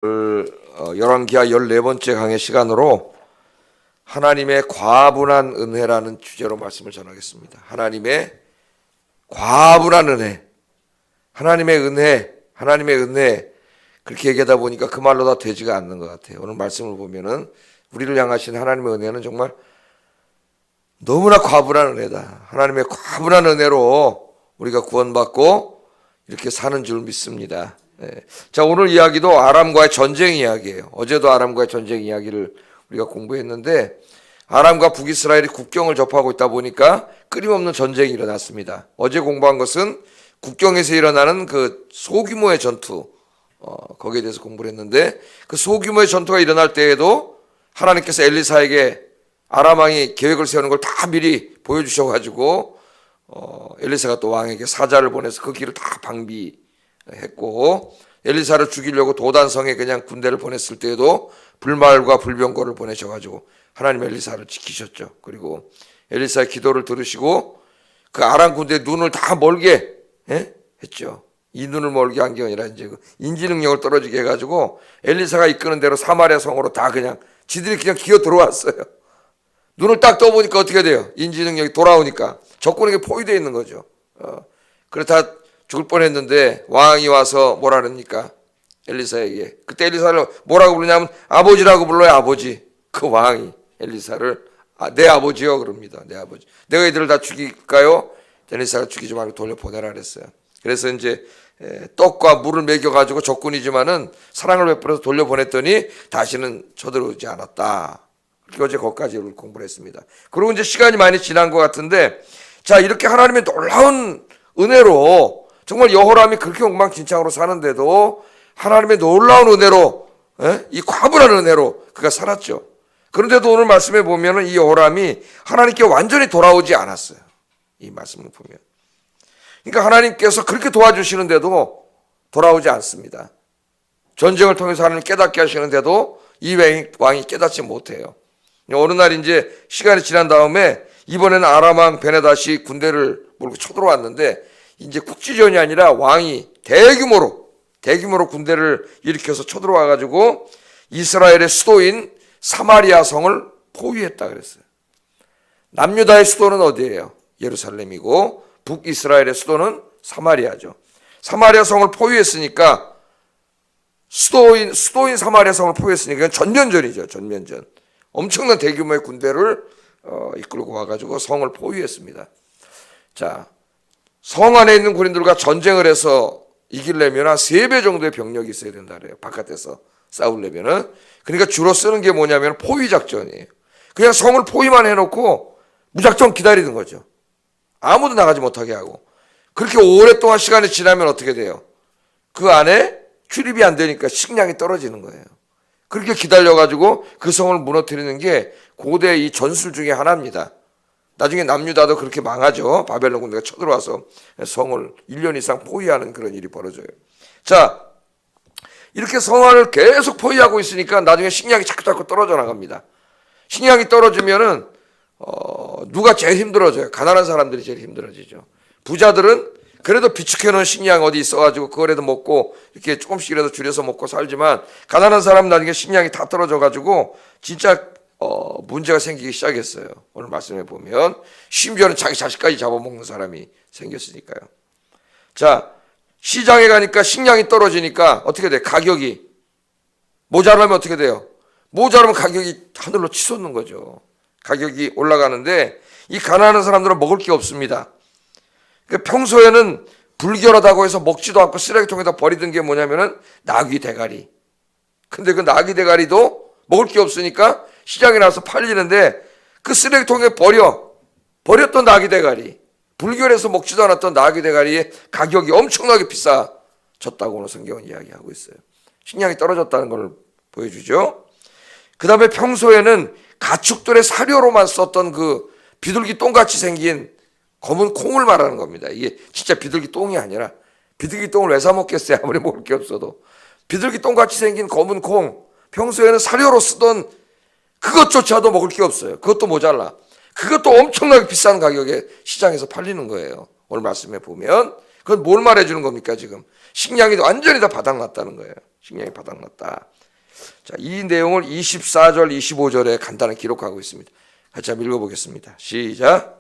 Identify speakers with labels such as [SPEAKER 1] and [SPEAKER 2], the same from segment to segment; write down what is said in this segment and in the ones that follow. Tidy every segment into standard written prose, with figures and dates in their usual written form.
[SPEAKER 1] 열왕기하 14번째 강의 시간으로 하나님의 과분한 은혜라는 주제로 말씀을 전하겠습니다. 하나님의 과분한 은혜, 하나님의 은혜 그렇게 얘기하다 보니까 그 말로 다 되지가 않는 것 같아요. 오늘 말씀을 보면은 우리를 향하신 하나님의 은혜는 정말 너무나 과분한 은혜다. 하나님의 과분한 은혜로 우리가 구원받고 이렇게 사는 줄 믿습니다. 자, 오늘 이야기도 아람과의 전쟁 이야기예요. 어제도 아람과의 전쟁 이야기를 우리가 공부했는데 아람과 북이스라엘이 국경을 접하고 있다 보니까 끊임없는 전쟁이 일어났습니다. 어제 공부한 것은 국경에서 일어나는 그 소규모의 전투, 거기에 대해서 공부를 했는데 그 소규모의 전투가 일어날 때에도 하나님께서 엘리사에게 아람 왕이 계획을 세우는 걸 다 미리 보여주셔가지고 엘리사가 또 왕에게 사자를 보내서 그 길을 다 방비했고, 엘리사를 죽이려고 도단성에 그냥 군대를 보냈을 때에도 불말과 불병거를 보내셔가지고 하나님 엘리사를 지키셨죠. 그리고 엘리사의 기도를 들으시고 그 아람 군대의 눈을 다 멀게 했죠. 이 눈을 멀게 한 게 아니라 이제 그 인지 능력을 떨어지게 해가지고 엘리사가 이끄는 대로 사마리아 성으로 다 그냥 지들이 그냥 기어 들어왔어요. 눈을 딱 떠보니까 어떻게 돼요? 인지 능력이 돌아오니까 적군에게 포위되어 있는 거죠. 그래 다 죽을 뻔했는데 왕이 와서 뭐라 그럽니까? 엘리사에게. 그때 엘리사를 뭐라고 부르냐면 아버지라고 불러요. 아버지. 그 왕이 엘리사를 내 아버지요 그럽니다. 내 아버지. 내가 이들을 다 죽일까요? 엘리사가 죽이지 말고 돌려보내라 그랬어요. 그래서 이제 떡과 물을 먹여가지고 적군이지만은 사랑을 베풀어서 돌려보냈더니 다시는 쳐들어오지 않았다. 그렇게 어제 거기까지 공부를 했습니다. 그리고 이제 시간이 많이 지난 것 같은데, 자, 이렇게 하나님의 놀라운 은혜로 정말 여호람이 그렇게 엉망진창으로 사는데도 하나님의 놀라운 은혜로, 이 과분한 은혜로 그가 살았죠. 그런데도 오늘 말씀에 보면은 이 여호람이 하나님께 완전히 돌아오지 않았어요. 이 말씀을 보면. 그러니까 하나님께서 그렇게 도와주시는데도 돌아오지 않습니다. 전쟁을 통해서 하나님 깨닫게 하시는데도 이 왕이 깨닫지 못해요. 어느 날 이제 시간이 지난 다음에 이번에는 아람 왕 베네다시 군대를 몰고 쳐들어왔는데 이제 국지전이 아니라 왕이 대규모로 군대를 일으켜서 쳐들어와가지고 이스라엘의 수도인 사마리아 성을 포위했다 그랬어요. 남유다의 수도는 어디예요? 예루살렘이고 북이스라엘의 수도는 사마리아죠. 사마리아 성을 포위했으니까 수도인 사마리아 성을 포위했으니까 전면전이죠. 전면전. 엄청난 대규모의 군대를 이끌고 와가지고 성을 포위했습니다. 자, 성 안에 있는 군인들과 전쟁을 해서 이기려면 한 3배 정도의 병력이 있어야 된다 그래요. 바깥에서 싸우려면은. 그러니까 주로 쓰는 게 뭐냐면 포위 작전이에요. 그냥 성을 포위만 해놓고 무작정 기다리는 거죠. 아무도 나가지 못하게 하고. 그렇게 오랫동안 시간이 지나면 어떻게 돼요? 그 안에 출입이 안 되니까 식량이 떨어지는 거예요. 그렇게 기다려가지고 그 성을 무너뜨리는 게 고대 이 전술 중에 하나입니다. 나중에 남유다도 그렇게 망하죠. 바벨론 군대가 쳐들어와서 성을 1년 이상 포위하는 그런 일이 벌어져요. 자, 이렇게 성 안을 계속 포위하고 있으니까 나중에 식량이 자꾸 떨어져 나갑니다. 식량이 떨어지면은 누가 제일 힘들어져요? 가난한 사람들이 제일 힘들어지죠. 부자들은 그래도 비축해놓은 식량 어디 있어가지고 그거라도 먹고 이렇게 조금씩이라도 줄여서 먹고 살지만 가난한 사람은 나중에 식량이 다 떨어져가지고 진짜 문제가 생기기 시작했어요. 오늘 말씀해 보면 심지어는 자기 자식까지 잡아먹는 사람이 생겼으니까요. 자, 시장에 가니까 식량이 떨어지니까 어떻게 돼? 가격이 모자라면 어떻게 돼요? 모자라면 가격이 하늘로 치솟는 거죠. 가격이 올라가는데 이 가난한 사람들은 먹을 게 없습니다. 평소에는 불결하다고 해서 먹지도 않고 쓰레기통에다 버리던 게 뭐냐면은 나귀 대가리. 근데 그 나귀 대가리도 먹을 게 없으니까 시장에 나와서 팔리는데 그 쓰레기통에 버렸던 나귀 대가리, 불결해서 먹지도 않았던 나귀 대가리의 가격이 엄청나게 비싸졌다고 오늘 성경은 이야기하고 있어요. 식량이 떨어졌다는 걸 보여주죠. 그 다음에 평소에는 가축들의 사료로만 썼던 그 비둘기 똥같이 생긴 검은 콩을 말하는 겁니다. 이게 진짜 비둘기 똥이 아니라 비둘기 똥을 왜 사 먹겠어요? 아무리 먹을 게 없어도. 비둘기 똥같이 생긴 검은 콩, 평소에는 사료로 쓰던 그것조차도 먹을 게 없어요. 그것도 모자라. 그것도 엄청나게 비싼 가격에 시장에서 팔리는 거예요. 오늘 말씀해 보면 그건 뭘 말해주는 겁니까? 지금 식량이 완전히 다 바닥났다는 거예요. 식량이 바닥났다. 자, 이 내용을 24절, 25절에 간단히 기록하고 있습니다. 같이 한번 읽어보겠습니다. 시작.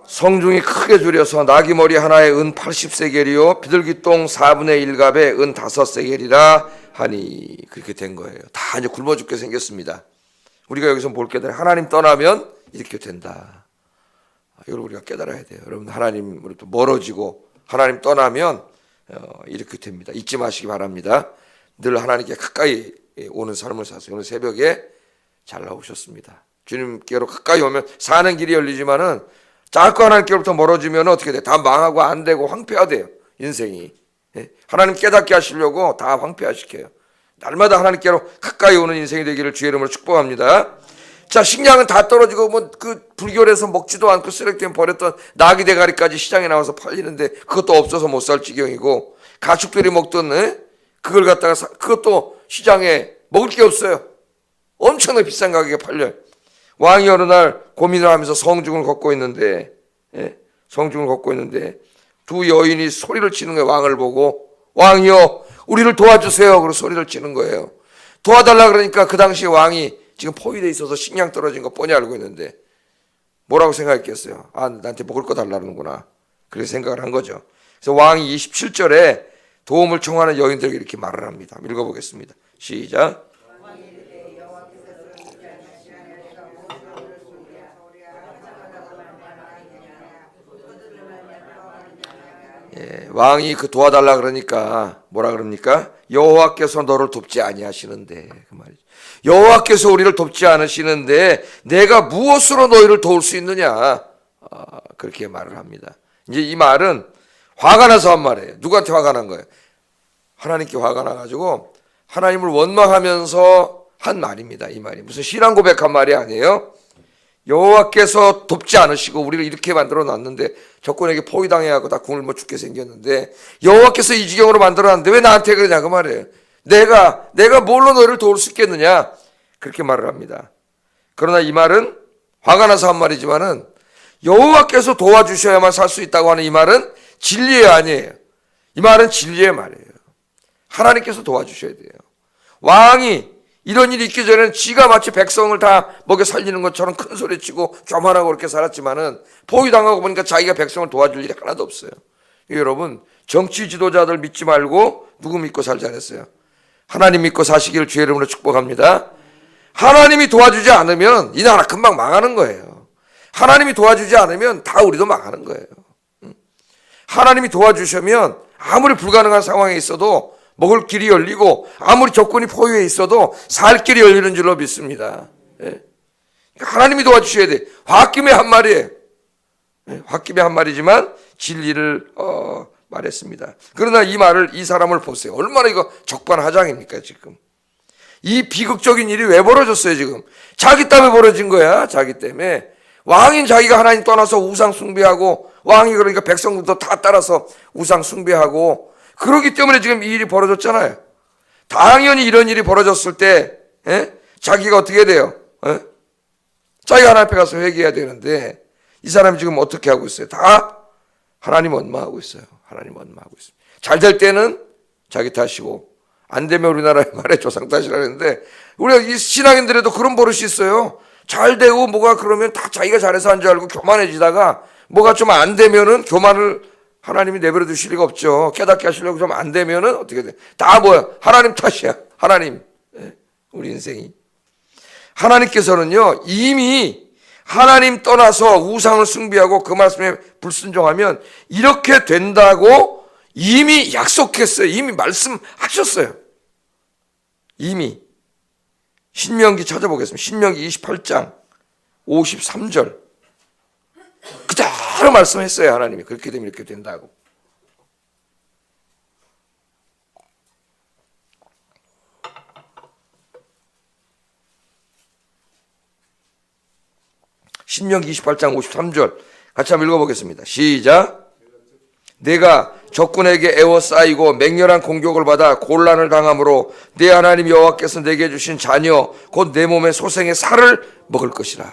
[SPEAKER 1] 성중이 크게 줄여서 나귀 머리 하나에 은 80세겔이요 비둘기똥 4분의 1갑에 은 5세겔이라 하니 그렇게 된 거예요. 다 이제 굶어 죽게 생겼습니다. 우리가 여기서 볼 깨달아 하나님 떠나면 이렇게 된다. 이걸 우리가 깨달아야 돼요. 여러분 하나님으로부터 멀어지고 하나님 떠나면 이렇게 됩니다. 잊지 마시기 바랍니다. 늘 하나님께 가까이 오는 삶을 사세요. 오늘 새벽에 잘 나오셨습니다. 주님께로 가까이 오면 사는 길이 열리지만은 자꾸 하나님께로부터 멀어지면 어떻게 돼? 다 망하고 안 되고 황폐화돼요. 인생이. 하나님 깨닫게 하시려고 다 황폐화시켜요. 날마다 하나님께로 가까이 오는 인생이 되기를 주의 이름으로 축복합니다. 자, 식량은 다 떨어지고 뭐 그 불결해서 먹지도 않고 쓰레기통에 버렸던 나귀 대가리까지 시장에 나와서 팔리는데 그것도 없어서 못 살 지경이고 가축들이 먹던 그걸 갖다가 그것도 시장에 먹을 게 없어요. 엄청나게 비싼 가격에 팔려요. 왕이 어느 날 고민을 하면서 성중을 걷고 있는데 두 여인이 소리를 치는 거예요. 왕을 보고 왕이여 우리를 도와주세요. 그러고 소리를 치는 거예요. 도와달라 그러니까 그 당시에 왕이 지금 포위돼 있어서 식량 떨어진 거 뻔히 알고 있는데 뭐라고 생각했겠어요? 아, 나한테 먹을 거 달라는구나. 그렇게 생각을 한 거죠. 그래서 왕이 27절에 도움을 청하는 여인들에게 이렇게 말을 합니다. 읽어보겠습니다. 시작. 왕이 그 도와달라 그러니까 뭐라 그럽니까? 여호와께서 너를 돕지 아니하시는데 그 말이죠. 여호와께서 우리를 돕지 않으시는데 내가 무엇으로 너희를 도울 수 있느냐? 그렇게 말을 합니다. 이제 이 말은 화가 나서 한 말이에요. 누구한테 화가 난 거예요? 하나님께 화가 나가지고 하나님을 원망하면서 한 말입니다. 이 말이 무슨 신앙 고백한 말이 아니에요. 여호와께서 돕지 않으시고 우리를 이렇게 만들어 놨는데 적군에게 포위당해하고 다 굶어 죽게 생겼는데 여호와께서 이 지경으로 만들어 놨는데 왜 나한테 그러냐 그 말이에요. 내가 뭘로 너를 도울 수 있겠느냐 그렇게 말을 합니다. 그러나 이 말은 화가 나서 한 말이지만은 여호와께서 도와주셔야만 살 수 있다고 하는 이 말은 진리의 아니에요. 이 말은 진리의 말이에요. 하나님께서 도와주셔야 돼요. 왕이 이런 일이 있기 전에는 지가 마치 백성을 다 먹여 살리는 것처럼 큰 소리치고 교만하고 그렇게 살았지만은 포위당하고 보니까 자기가 백성을 도와줄 일이 하나도 없어요. 여러분 정치 지도자들 믿지 말고 누구 믿고 살자 그랬어요? 하나님 믿고 사시기를 주의 이름으로 축복합니다. 하나님이 도와주지 않으면 이 나라 금방 망하는 거예요. 하나님이 도와주지 않으면 다 우리도 망하는 거예요. 하나님이 도와주시면 아무리 불가능한 상황에 있어도 먹을 길이 열리고 아무리 조건이 포위해 있어도 살 길이 열리는 줄로 믿습니다. 하나님이 도와주셔야 돼. 홧김에 한 말이에요. 홧김에 한 말이지만 진리를 말했습니다. 그러나 이 말을 이 사람을 보세요. 얼마나 이거 적반하장입니까 지금. 이 비극적인 일이 왜 벌어졌어요 지금. 자기 때문에 벌어진 거야. 자기 때문에. 왕인 자기가 하나님 떠나서 우상 숭배하고 왕이 그러니까 백성들도 다 따라서 우상 숭배하고 그러기 때문에 지금 이 일이 벌어졌잖아요. 당연히 이런 일이 벌어졌을 때 자기가 어떻게 돼요? 자기가 하나님 앞에 가서 회개해야 되는데 이 사람이 지금 어떻게 하고 있어요? 다 하나님 원망하고 있어요. 하나님 원망하고 있습니다. 잘 될 때는 자기 탓이고 안 되면 우리나라의 말에 조상 탓이라 했는데 우리가 이 신앙인들에도 그런 버릇이 있어요. 잘 되고 뭐가 그러면 다 자기가 잘해서 한 줄 알고 교만해지다가 뭐가 좀 안 되면은 교만을 하나님이 내버려 두실 리가 없죠. 깨닫게 하시려고 좀 안 되면은 어떻게 돼? 다 뭐야? 하나님 탓이야. 하나님. 우리 인생이. 하나님께서는요, 이미 하나님 떠나서 우상을 숭배하고 그 말씀에 불순종하면 이렇게 된다고 이미 약속했어요. 이미 말씀하셨어요. 이미. 신명기 찾아보겠습니다. 신명기 28장 53절. 그대로 말씀했어요. 하나님이 그렇게 되면 이렇게 된다고. 신명기 28장 53절 같이 한번 읽어보겠습니다. 시작. 내가 적군에게 애워싸이고 맹렬한 공격을 받아 곤란을 당함으로 내 하나님 여호와께서 내게 주신 자녀 곧 내 몸의 소생의 살을 먹을 것이라.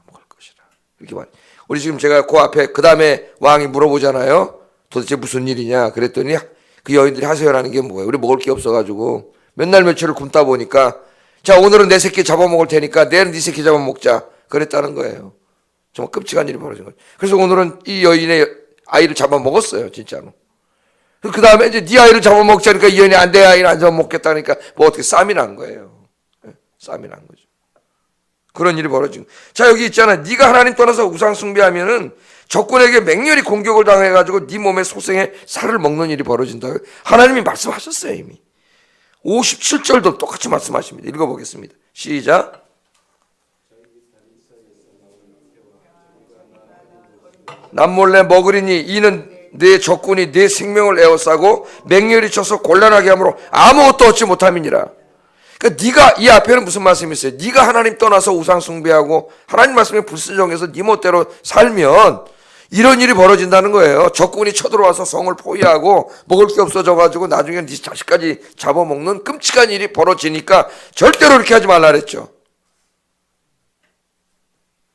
[SPEAKER 1] 먹을 것이라. 이렇게 말. 우리 지금 제가 그 앞에 그 다음에 왕이 물어보잖아요. 도대체 무슨 일이냐 그랬더니 그 여인들이 하세요라는 게 뭐예요? 우리 먹을 게 없어가지고 몇 날 며칠을 굶다 보니까 자 오늘은 내 새끼 잡아먹을 테니까 내일은 네 새끼 잡아먹자 그랬다는 거예요. 정말 끔찍한 일이 벌어진 거죠. 그래서 오늘은 이 여인의 아이를 잡아먹었어요. 진짜로. 그 다음에 이제 네 아이를 잡아먹자니까 이 여인이 안 돼, 아이를 안 잡아먹겠다니까 뭐 어떻게 싸움이 난 거예요. 싸움이 난 거죠. 그런 일이 벌어진 거예요. 자 여기 있잖아. 네가 하나님 떠나서 우상 숭배하면은 적군에게 맹렬히 공격을 당해가지고 네 몸의 소생에 살을 먹는 일이 벌어진다. 하나님이 말씀하셨어요 이미. 57절도 똑같이 말씀하십니다. 읽어보겠습니다. 시작. 남몰래 먹으리니 이는 내 적군이 내 생명을 에워싸고 맹렬히 쳐서 곤란하게 하므로 아무것도 얻지 못함이니라. 그러니까 네가 이 앞에는 무슨 말씀이 있어요? 네가 하나님 떠나서 우상 숭배하고 하나님 말씀에 불순종해서 네 멋대로 살면 이런 일이 벌어진다는 거예요. 적군이 쳐들어와서 성을 포위하고 먹을 게 없어져가지고 나중에 네 자식까지 잡아먹는 끔찍한 일이 벌어지니까 절대로 이렇게 하지 말라 그랬죠.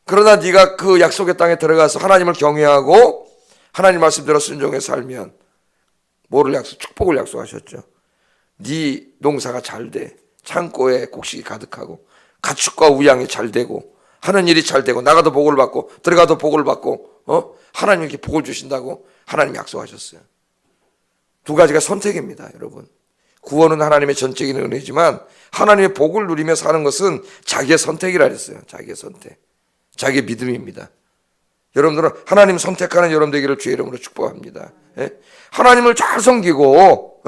[SPEAKER 1] 그러나 네가 그 약속의 땅에 들어가서 하나님을 경외하고 하나님 말씀대로 순종해 살면 뭐를 축복을 약속하셨죠. 네 농사가 잘 돼. 창고에 곡식이 가득하고 가축과 우양이 잘 되고 하는 일이 잘 되고 나가도 복을 받고 들어가도 복을 받고 하나님 이렇게 복을 주신다고 하나님이 약속하셨어요. 두 가지가 선택입니다, 여러분. 구원은 하나님의 전적인 은혜지만 하나님의 복을 누리며 사는 것은 자기의 선택이라 그랬어요. 자기의 선택. 자기의 믿음입니다. 여러분들은 하나님 선택하는 여러분 되기를 주의 이름으로 축복합니다. 예? 하나님을 잘 섬기고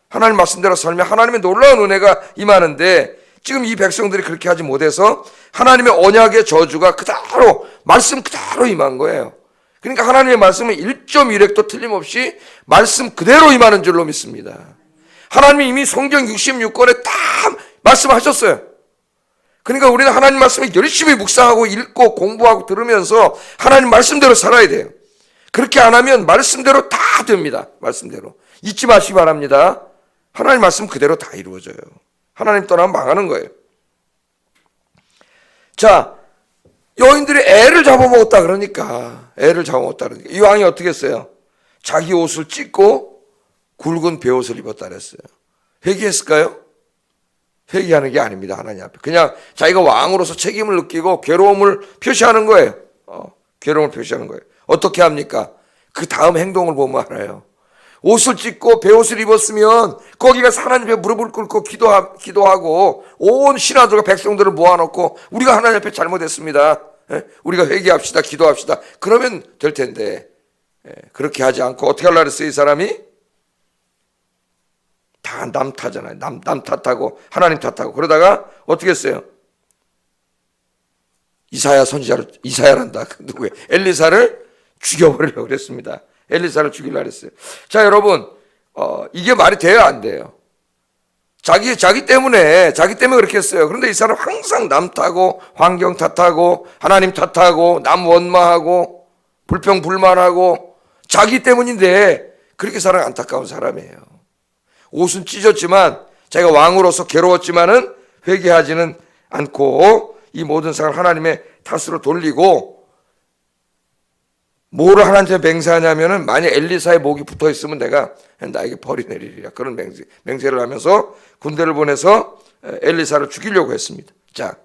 [SPEAKER 1] 하나님 말씀대로 살면 하나님의 놀라운 은혜가 임하는데 지금 이 백성들이 그렇게 하지 못해서 하나님의 언약의 저주가 그대로 말씀 그대로 임한 거예요. 그러니까 하나님의 말씀은 1.1획도 틀림없이 말씀 그대로 임하는 줄로 믿습니다. 하나님이 이미 성경 66권에 다 말씀하셨어요. 그러니까 우리는 하나님 말씀을 열심히 묵상하고 읽고 공부하고 들으면서 하나님 말씀대로 살아야 돼요. 그렇게 안 하면 말씀대로 다 됩니다. 말씀대로. 잊지 마시기 바랍니다. 하나님 말씀 그대로 다 이루어져요. 하나님 떠나면 망하는 거예요. 자, 여인들이 애를 잡아먹었다 그러니까 이 왕이 어떻게 했어요? 자기 옷을 찢고 굵은 베옷을 입었다 그랬어요. 회개했을까요? 회개하는 게 아닙니다. 하나님 앞에. 그냥 자기가 왕으로서 책임을 느끼고 괴로움을 표시하는 거예요. 괴로움을 표시하는 거예요. 어떻게 합니까? 그 다음 행동을 보면 알아요. 옷을 찢고 베옷을 입었으면 거기가 하나님 앞에 무릎을 꿇고 기도하고 온 신하들과 백성들을 모아놓고 우리가 하나님 앞에 잘못했습니다. 우리가 회개합시다. 기도합시다. 그러면 될 텐데 그렇게 하지 않고 어떻게 하려고 했어요? 이 사람이 다 남 탓하잖아요. 남 탓하고 하나님 탓하고 그러다가 어떻게 했어요? 이사야란다. 누구예요? 엘리사를 죽여버리려고 그랬습니다. 엘리사를 죽이려고 했어요. 자, 여러분, 이게 말이 돼요, 안 돼요? 자기 때문에 그렇게 했어요. 그런데 이 사람 항상 남 탓하고 환경 탓하고 하나님 탓하고 남 원망하고 불평불만하고 자기 때문인데 그렇게 살아가 안타까운 사람이에요. 옷은 찢었지만 자기가 왕으로서 괴로웠지만은 회개하지는 않고 이 모든 상을 하나님의 탓으로 돌리고 뭐를 하나님께 맹세하냐면은 만약 엘리사의 목이 붙어 있으면 내가 나에게 벌이 내리리라. 그런 맹세를 하면서 군대를 보내서 엘리사를 죽이려고 했습니다. 자,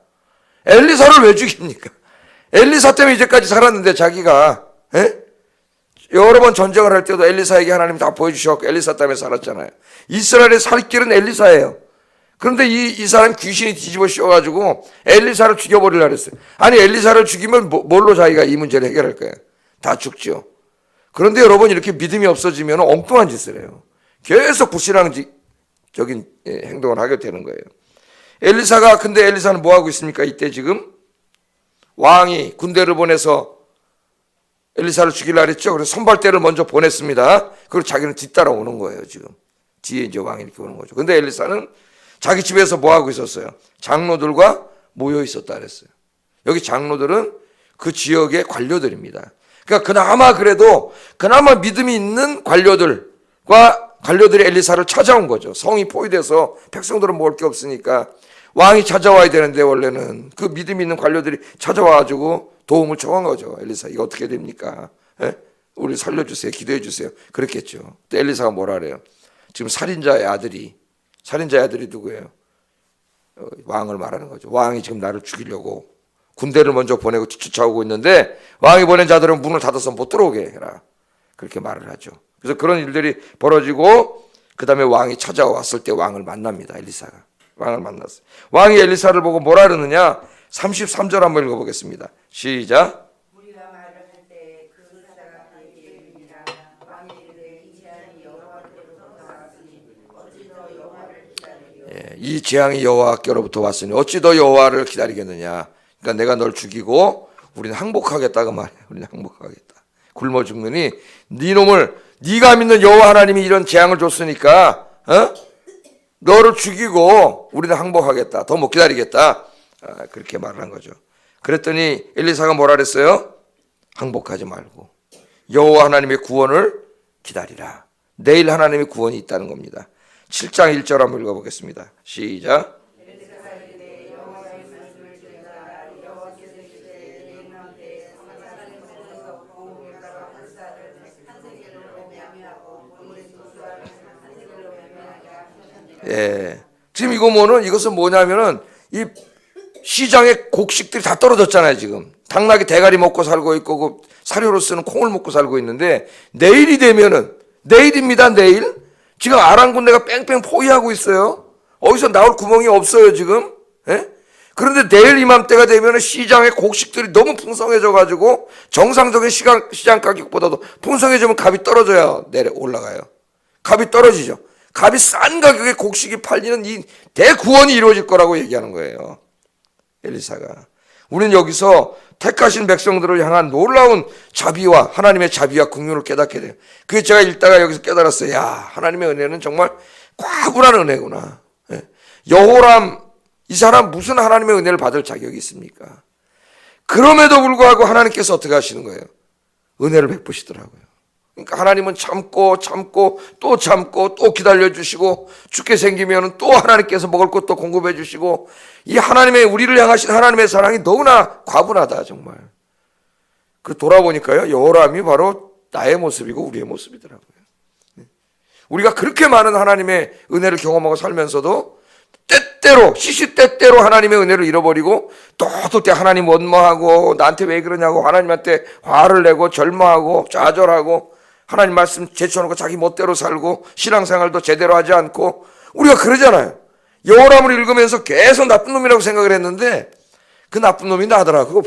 [SPEAKER 1] 엘리사를 왜 죽입니까? 엘리사 때문에 이제까지 살았는데 자기가 여러 번 전쟁을 할 때도 엘리사에게 하나님 다 보여주셨고 엘리사 때문에 살았잖아요. 이스라엘의 살 길은 엘리사예요. 그런데 이 사람 귀신이 뒤집어 씌워가지고 엘리사를 죽여버리려고 했어요. 아니 엘리사를 죽이면 뭘로 자기가 이 문제를 해결할 거예요? 다 죽죠. 그런데 여러분 이렇게 믿음이 없어지면 엉뚱한 짓을 해요. 계속 불신앙적인 행동을 하게 되는 거예요. 근데 엘리사는 뭐 하고 있습니까? 이때 지금 왕이 군대를 보내서 엘리사를 죽이려고 했죠. 그래서 선발대를 먼저 보냈습니다. 그리고 자기는 뒤따라오는 거예요. 지금 뒤에 이제 왕이 이렇게 오는 거죠. 근데 엘리사는 자기 집에서 뭐 하고 있었어요? 장로들과 모여 있었다 그랬어요. 여기 장로들은 그 지역의 관료들입니다. 그러니까 그나마 믿음이 있는 관료들이 엘리사를 찾아온 거죠. 성이 포위돼서 백성들은 먹을 게 없으니까 왕이 찾아와야 되는데 원래는 그 믿음이 있는 관료들이 찾아와가지고 도움을 청한 거죠. 엘리사, 이거 어떻게 됩니까? 예? 우리 살려주세요. 기도해 주세요. 그랬겠죠. 또 엘리사가 뭐라 그래요? 지금 살인자의 아들이 누구예요? 왕을 말하는 거죠. 왕이 지금 나를 죽이려고 군대를 먼저 보내고 쫓아오고 있는데 왕이 보낸 자들은 문을 닫아서 못 들어오게 해라. 그렇게 말을 하죠. 그래서 그런 일들이 벌어지고 그 다음에 왕이 찾아왔을 때 왕을 만납니다. 엘리사가. 왕을 만났어요. 왕이 엘리사를 보고 뭐라 그러느냐? 33절 한번 읽어보겠습니다. 시작.
[SPEAKER 2] 우리가 말을 할 때 그 사자가 그에게 이르니라. 왕이 이르되 이 제안이 여호와께로부터 왔으니 어찌 더 여호와를 기다리려.
[SPEAKER 1] 이 재앙이 여호와께로부터 왔으니 어찌 더 여호와를 기다리겠느냐. 그러니까 내가 널 죽이고 우리는 항복하겠다 그 말이야. 우리는 항복하겠다. 굶어 죽느니 네 놈을 네가 믿는 여호와 하나님이 이런 재앙을 줬으니까 너를 죽이고 우리는 항복하겠다. 더 못 기다리겠다. 그렇게 말을 한 거죠. 그랬더니 엘리사가 뭐라 그랬어요? 항복하지 말고 여호와 하나님의 구원을 기다리라. 내일 하나님의 구원이 있다는 겁니다. 7장 1절 한번 읽어보겠습니다. 시작. 예. 지금 이것은 뭐냐면은 이 시장에 곡식들이 다 떨어졌잖아요. 지금 당나귀 대가리 먹고 살고 있고 그 사료로 쓰는 콩을 먹고 살고 있는데 내일이 되면은 내일입니다. 내일 지금 아람 군대가 뺑뺑 포위하고 있어요. 어디서 나올 구멍이 없어요 지금. 예? 그런데 내일 이맘때가 되면은 시장에 곡식들이 너무 풍성해져 가지고 정상적인 시장 가격보다도 풍성해지면 값이 떨어져야 올라가요. 값이 떨어지죠. 값이 싼 가격에 곡식이 팔리는 이 대구원이 이루어질 거라고 얘기하는 거예요. 엘리사가. 우리는 여기서 택하신 백성들을 향한 놀라운 자비와 하나님의 자비와 긍휼을 깨닫게 돼요. 그게 제가 읽다가 여기서 깨달았어요. 야, 하나님의 은혜는 정말 과분한 은혜구나. 여호람, 이 사람 무슨 하나님의 은혜를 받을 자격이 있습니까? 그럼에도 불구하고 하나님께서 어떻게 하시는 거예요? 은혜를 베푸시더라고요. 그러니까 하나님은 참고 또 기다려주시고 죽게 생기면 또 하나님께서 먹을 것도 공급해 주시고 이 하나님의 우리를 향하신 하나님의 사랑이 너무나 과분하다 정말. 그 돌아보니까요 여호람이 바로 나의 모습이고 우리의 모습이더라고요. 우리가 그렇게 많은 하나님의 은혜를 경험하고 살면서도 때때로 시시때때로 하나님의 은혜를 잃어버리고 또 때 하나님 원망하고 나한테 왜 그러냐고 하나님한테 화를 내고 절망하고 좌절하고 하나님 말씀 제쳐놓고 자기 멋대로 살고 신앙생활도 제대로 하지 않고 우리가 그러잖아요. 여호람을 읽으면서 계속 나쁜 놈이라고 생각을 했는데 그 나쁜 놈이 나더라고.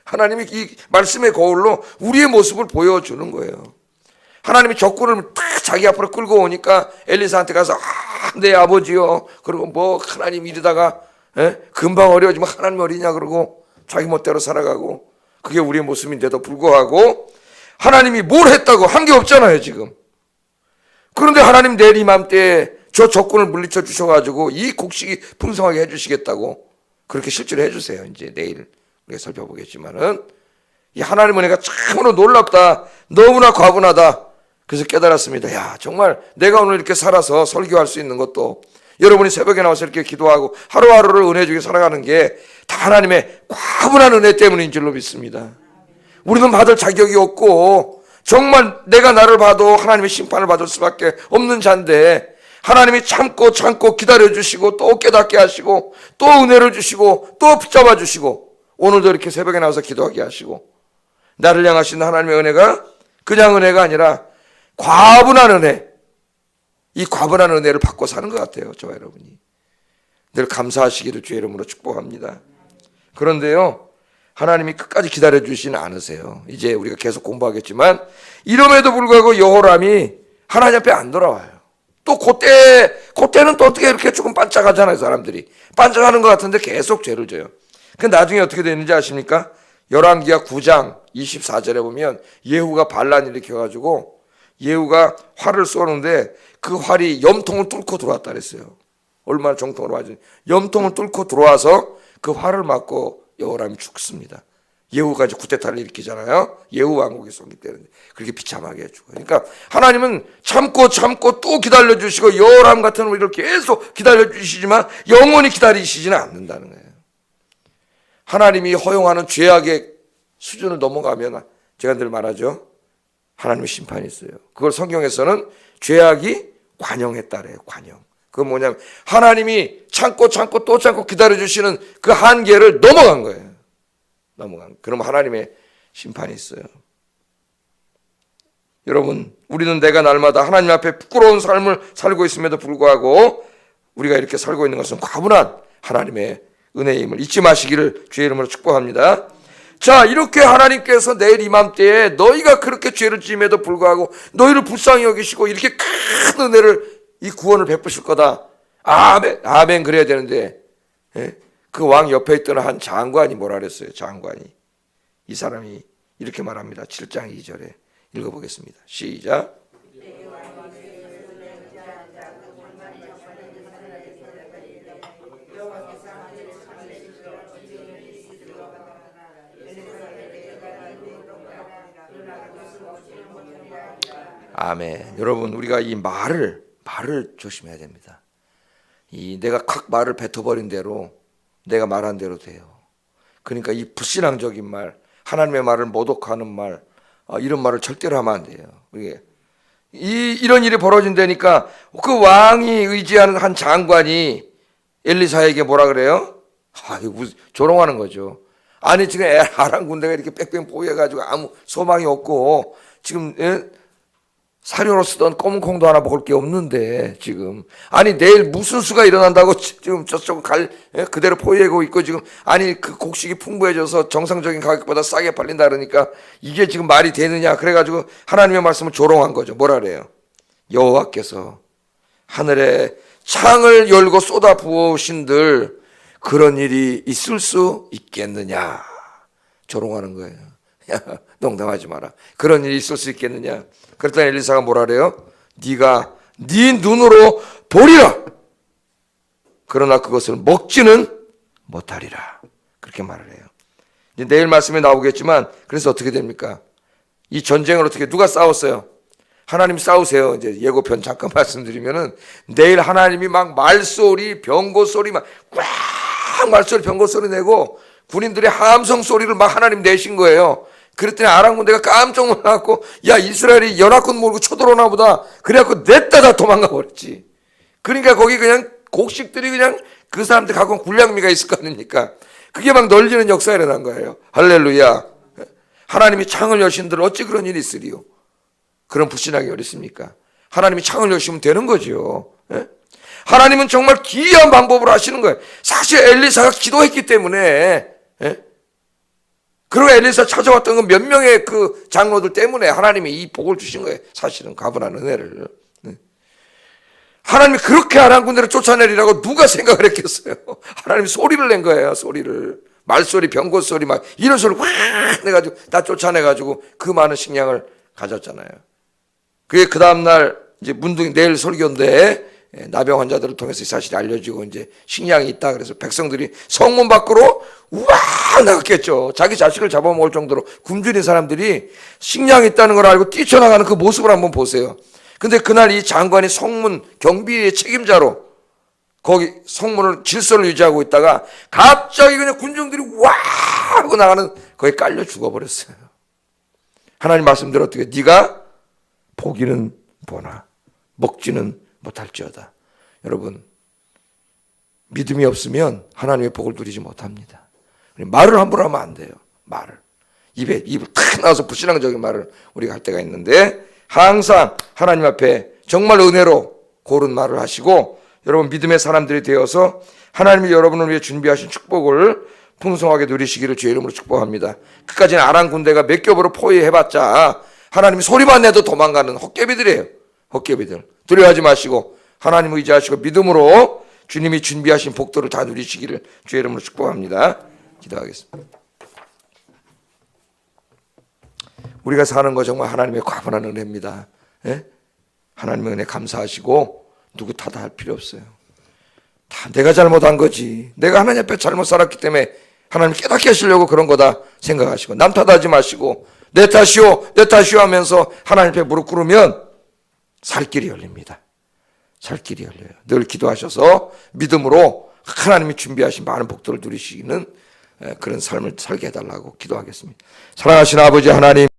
[SPEAKER 1] 하나님이 이 말씀의 거울로 우리의 모습을 보여주는 거예요. 하나님이 적군을 딱 자기 앞으로 끌고 오니까 엘리사한테 가서 내 아버지요. 그리고 뭐 하나님 이러다가 금방 어려워지면 하나님 어리냐 그러고 자기 멋대로 살아가고 그게 우리의 모습인데도 불구하고 하나님이 뭘 했다고 한 게 없잖아요 지금. 그런데 하나님 내일 이맘때에 저 적군을 물리쳐 주셔가지고 이 곡식이 풍성하게 해주시겠다고 그렇게 실제로 해주세요. 이제 내일 우리가 살펴보겠지만은 이 하나님 은혜가 참으로 놀랍다. 너무나 과분하다. 그래서 깨달았습니다. 야 정말 내가 오늘 이렇게 살아서 설교할 수 있는 것도 여러분이 새벽에 나와서 이렇게 기도하고 하루하루를 은혜 주게 살아가는 게 다 하나님의 과분한 은혜 때문인 줄로 믿습니다. 우리는 받을 자격이 없고 정말 내가 나를 봐도 하나님의 심판을 받을 수밖에 없는 자인데 하나님이 참고 기다려주시고 또 깨닫게 하시고 또 은혜를 주시고 또 붙잡아 주시고 오늘도 이렇게 새벽에 나와서 기도하게 하시고 나를 향하신 하나님의 은혜가 그냥 은혜가 아니라 과분한 은혜, 이 과분한 은혜를 받고 사는 것 같아요. 저와 여러분이 늘 감사하시기를 주의 이름으로 축복합니다. 그런데요 하나님이 끝까지 기다려주시지는 않으세요. 이제 우리가 계속 공부하겠지만 이름에도 불구하고 여호람이 하나님 앞에 안 돌아와요. 또 그때는 또 어떻게 이렇게 조금 반짝하잖아요. 사람들이 반짝하는 것 같은데 계속 죄를 져요. 그 나중에 어떻게 되는지 아십니까? 열왕기하 9장 24절에 보면 예후가 반란을 일으켜가지고 예후가 활을 쏘는데 그 활이 염통을 뚫고 들어왔다 그랬어요. 얼마나 정통으로 하죠. 염통을 뚫고 들어와서 그 활을 맞고 여호람이 죽습니다. 예후가 이제 쿠데타를 일으키잖아요. 예후 왕국이 쏘기 때문에 그렇게 비참하게 해주고. 그러니까 하나님은 참고 또 기다려주시고 여호람 같은 우리를 계속 기다려주시지만 영원히 기다리시지는 않는다는 거예요. 하나님이 허용하는 죄악의 수준을 넘어가면 제가 늘 말하죠. 하나님의 심판이 있어요. 그걸 성경에서는 죄악이 관용했다래요. 관용. 그건 뭐냐면 하나님이 참고 또 참고 기다려주시는 그 한계를 넘어간 거예요. 그럼 하나님의 심판이 있어요. 여러분, 우리는 내가 날마다 하나님 앞에 부끄러운 삶을 살고 있음에도 불구하고 우리가 이렇게 살고 있는 것은 과분한 하나님의 은혜임을 잊지 마시기를 주의 이름으로 축복합니다. 자, 이렇게 하나님께서 내일 이맘때에 너희가 그렇게 죄를 지음에도 불구하고 너희를 불쌍히 여기시고 이렇게 큰 은혜를, 이 구원을 베푸실 거다. 아멘, 아멘 그래야 되는데, 그 왕 옆에 있던 한 장관이 뭐라 그랬어요? 장관이. 이 사람이 이렇게 말합니다. 7장 2절에 읽어보겠습니다. 시작. 아멘. 여러분, 우리가 이 말을 조심해야 됩니다. 이 내가 칵 말을 뱉어버린 대로 내가 말한 대로 돼요. 그러니까 이 불신앙적인 말, 하나님의 말을 모독하는 말, 이런 말을 절대로 하면 안 돼요. 이런 일이 벌어진다니까 그 왕이 의지하는 한 장관이 엘리사에게 뭐라 그래요? 조롱하는 거죠. 아니 지금 아람 군대가 이렇게 빽빽 보여가지고 아무 소망이 없고 지금 사료로 쓰던 검은 콩도 하나 먹을 게 없는데 지금 아니 내일 무슨 수가 일어난다고 지금 저쪽 그대로 포위하고 있고 지금 아니 그 곡식이 풍부해져서 정상적인 가격보다 싸게 팔린다 그러니까 이게 지금 말이 되느냐 그래가지고 하나님의 말씀을 조롱한 거죠. 뭐라 그래요? 여호와께서 하늘에 창을 열고 쏟아 부으신들 그런 일이 있을 수 있겠느냐 조롱하는 거예요. 야, 농담하지 마라. 그런 일이 있을 수 있겠느냐. 그랬더니 엘리사가 뭐라 그래요? 네가 네 눈으로 보리라. 그러나 그것을 먹지는 못하리라. 그렇게 말을 해요. 이제 내일 말씀에 나오겠지만 그래서 어떻게 됩니까? 이 전쟁을 어떻게 누가 싸웠어요? 하나님 싸우세요. 이제 예고편 잠깐 말씀드리면은 내일 하나님이 막 말소리, 병고 소리 막 꽉 말소리, 병고 소리 내고 군인들의 함성 소리를 막 하나님 내신 거예요. 그랬더니 아람 군대가 깜짝 놀라갖고 야 이스라엘이 연합군 모르고 쳐들어오나 보다. 그래갖고 냈다 다 도망가 버렸지. 그러니까 거기 그냥 곡식들이 그냥 그 사람들 갖고 온 군량미가 있을 거 아닙니까? 그게 막 널리는 역사가 일어난 거예요. 할렐루야. 하나님이 창을 여신들 어찌 그런 일이 있으리요? 그런 불신하기 어렵습니까? 하나님이 창을 여시면 되는 거죠. 하나님은 정말 기이한 방법으로 하시는 거예요. 사실 엘리사가 기도했기 때문에 그리고 엘리사 찾아왔던 건 몇 명의 그 장로들 때문에 하나님이 이 복을 주신 거예요. 사실은 가분한 은혜를. 하나님이 그렇게 아람 군대를 쫓아내리라고 누가 생각을 했겠어요. 하나님이 소리를 낸 거예요. 소리를. 말소리, 병고 소리 막 이런 소리를 확 내가지고 다 쫓아내가지고 그 많은 식량을 가졌잖아요. 그게 그 다음날 이제 문둥이 내일 설교인데 나병 환자들을 통해서 이 사실이 알려지고 이제 식량이 있다 그래서 백성들이 성문 밖으로 우와 나갔겠죠. 자기 자식을 잡아먹을 정도로 굶주린 사람들이 식량이 있다는 걸 알고 뛰쳐나가는 그 모습을 한번 보세요. 근데 그날 이 장관이 성문 경비의 책임자로 거기 성문을 질서를 유지하고 있다가 갑자기 그냥 군중들이 와 하고 나가는 거기 깔려 죽어버렸어요. 하나님 말씀대로 어떻게 네가 보기는 보나 먹지는 못할지어다. 여러분 믿음이 없으면 하나님의 복을 누리지 못합니다. 말을 함부로 하면 안 돼요. 말을 입을 탁 나와서 불신앙적인 말을 우리가 할 때가 있는데 항상 하나님 앞에 정말 은혜로 고른 말을 하시고 여러분 믿음의 사람들이 되어서 하나님이 여러분을 위해 준비하신 축복을 풍성하게 누리시기를 주의 이름으로 축복합니다. 끝까지는 아람 군대가 몇 겹으로 포위해봤자 하나님이 소리만 내도 도망가는 헛개비들이에요. 헛개비들. 두려워하지 마시고 하나님 의지하시고 믿음으로 주님이 준비하신 복들을 다 누리시기를 주의 이름으로 축복합니다. 기도하겠습니다. 우리가 사는 거 정말 하나님의 과분한 은혜입니다. 하나님의 은혜 감사하시고 누구 탓할 필요 없어요. 다 내가 잘못한 거지. 내가 하나님 앞에 잘못 살았기 때문에 하나님 깨닫게 하시려고 그런 거다 생각하시고 남 탓하지 마시고 내 탓이오 내 탓이오 하면서 하나님 앞에 무릎 꿇으면 살 길이 열립니다. 살 길이 열려요. 늘 기도하셔서 믿음으로 하나님이 준비하신 많은 복들을 누리시기는 그런 삶을 살게 해달라고 기도하겠습니다. 사랑하시는 아버지 하나님,